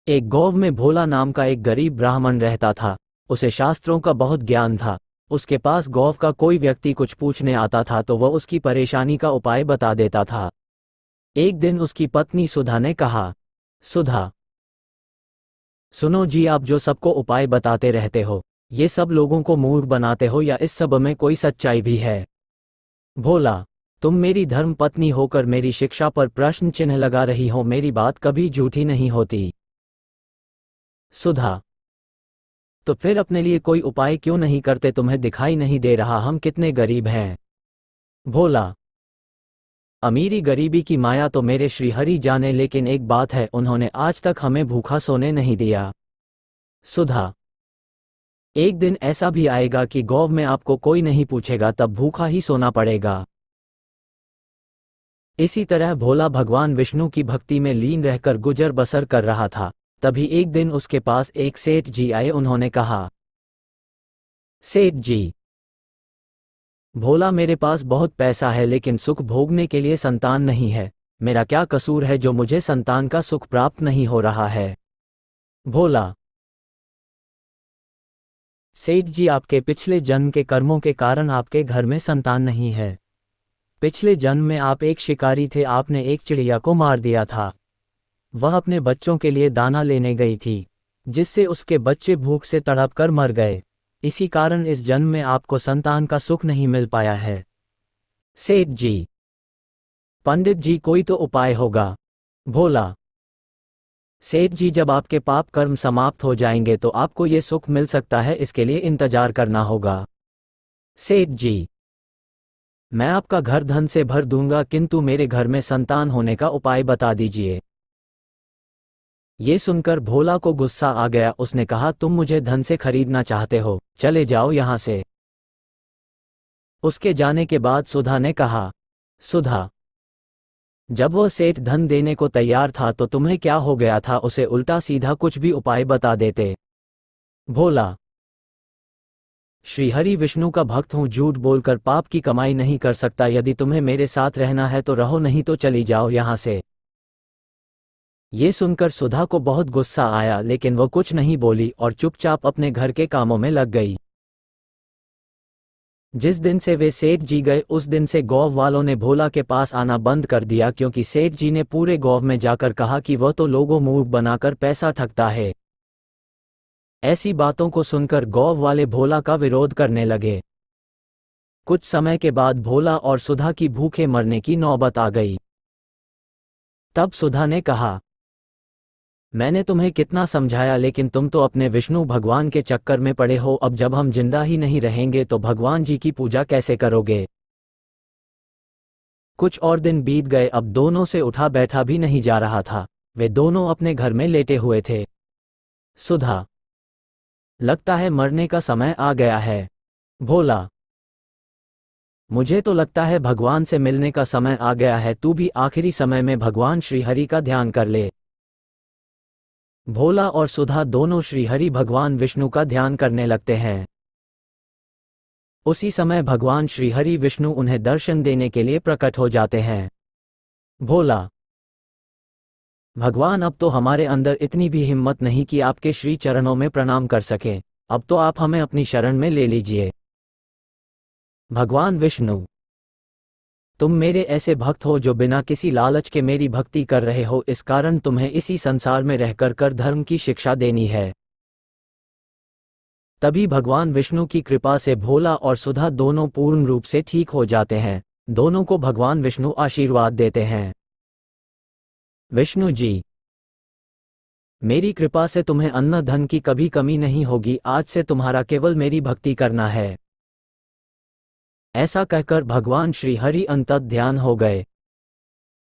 एक गांव में भोला नाम का एक गरीब ब्राह्मण रहता था। उसे शास्त्रों का बहुत ज्ञान था। उसके पास गांव का कोई व्यक्ति कुछ पूछने आता था तो वह उसकी परेशानी का उपाय बता देता था। एक दिन उसकी पत्नी सुधा ने कहा, सुधा, सुनो जी, आप जो सबको उपाय बताते रहते हो, ये सब लोगों को मूर्ख बनाते हो या इस सब में कोई सच्चाई भी है? भोला, तुम मेरी धर्म पत्नी होकर मेरी शिक्षा पर प्रश्न चिन्ह लगा रही हो। मेरी बात कभी झूठी नहीं होती। सुधा, तो फिर अपने लिए कोई उपाय क्यों नहीं करते? तुम्हें दिखाई नहीं दे रहा हम कितने गरीब हैं? भोला, अमीरी गरीबी की माया तो मेरे श्रीहरि जाने, लेकिन एक बात है, उन्होंने आज तक हमें भूखा सोने नहीं दिया। सुधा, एक दिन ऐसा भी आएगा कि गांव में आपको कोई नहीं पूछेगा, तब भूखा ही सोना पड़ेगा। इसी तरह भोला भगवान विष्णु की भक्ति में लीन रहकर गुजर बसर कर रहा था। तभी एक दिन उसके पास एक सेठ जी आए। उन्होंने कहा, सेठ जी, भोला, मेरे पास बहुत पैसा है लेकिन सुख भोगने के लिए संतान नहीं है। मेरा क्या कसूर है जो मुझे संतान का सुख प्राप्त नहीं हो रहा है? भोला, सेठ जी, आपके पिछले जन्म के कर्मों के कारण आपके घर में संतान नहीं है। पिछले जन्म में आप एक शिकारी थे। आपने एक चिड़िया को मार दिया था। वह अपने बच्चों के लिए दाना लेने गई थी, जिससे उसके बच्चे भूख से तड़प कर मर गए। इसी कारण इस जन्म में आपको संतान का सुख नहीं मिल पाया है। सेठ जी, पंडित जी, कोई तो उपाय होगा। भोला, सेठ जी, जब आपके पाप कर्म समाप्त हो जाएंगे तो आपको ये सुख मिल सकता है, इसके लिए इंतजार करना होगा। सेठ जी, मैं आपका घर धन से भर दूंगा, किंतु मेरे घर में संतान होने का उपाय बता दीजिए। ये सुनकर भोला को गुस्सा आ गया। उसने कहा, तुम मुझे धन से खरीदना चाहते हो, चले जाओ यहां से। उसके जाने के बाद सुधा ने कहा, सुधा, जब वह सेठ धन देने को तैयार था तो तुम्हें क्या हो गया था? उसे उल्टा सीधा कुछ भी उपाय बता देते। भोला, श्रीहरि विष्णु का भक्त हूं, झूठ बोलकर पाप की कमाई नहीं कर सकता। यदि तुम्हें मेरे साथ रहना है तो रहो, नहीं तो चली जाओ यहां से। ये सुनकर सुधा को बहुत गुस्सा आया, लेकिन वह कुछ नहीं बोली और चुपचाप अपने घर के कामों में लग गई। जिस दिन से वे सेठ जी गए, उस दिन से गांव वालों ने भोला के पास आना बंद कर दिया, क्योंकि सेठ जी ने पूरे गांव में जाकर कहा कि वह तो लोगों मूर्ख बनाकर पैसा ठगता है। ऐसी बातों को सुनकर गांव वाले भोला का विरोध करने लगे। कुछ समय के बाद भोला और सुधा की भूखे मरने की नौबत आ गई। तब सुधा ने कहा, मैंने तुम्हें कितना समझाया, लेकिन तुम तो अपने विष्णु भगवान के चक्कर में पड़े हो। अब जब हम जिंदा ही नहीं रहेंगे तो भगवान जी की पूजा कैसे करोगे? कुछ और दिन बीत गए। अब दोनों से उठा बैठा भी नहीं जा रहा था। वे दोनों अपने घर में लेटे हुए थे। सुधा, लगता है मरने का समय आ गया है। भोला, मुझे तो लगता है भगवान से मिलने का समय आ गया है। तू भी आखिरी समय में भगवान श्रीहरि का ध्यान कर ले। भोला और सुधा दोनों श्रीहरि भगवान विष्णु का ध्यान करने लगते हैं। उसी समय भगवान श्रीहरि विष्णु उन्हें दर्शन देने के लिए प्रकट हो जाते हैं। भोला, भगवान, अब तो हमारे अंदर इतनी भी हिम्मत नहीं कि आपके श्री चरणों में प्रणाम कर सकें। अब तो आप हमें अपनी शरण में ले लीजिए। भगवान विष्णु, तुम मेरे ऐसे भक्त हो जो बिना किसी लालच के मेरी भक्ति कर रहे हो, इस कारण तुम्हें इसी संसार में रहकर कर धर्म की शिक्षा देनी है। तभी भगवान विष्णु की कृपा से भोला और सुधा दोनों पूर्ण रूप से ठीक हो जाते हैं। दोनों को भगवान विष्णु आशीर्वाद देते हैं। विष्णु जी, मेरी कृपा से तुम्हें अन्न धन की कभी कमी नहीं होगी। आज से तुम्हारा केवल मेरी भक्ति करना है। ऐसा कहकर भगवान श्री हरि अंतर्ध्यान हो गए।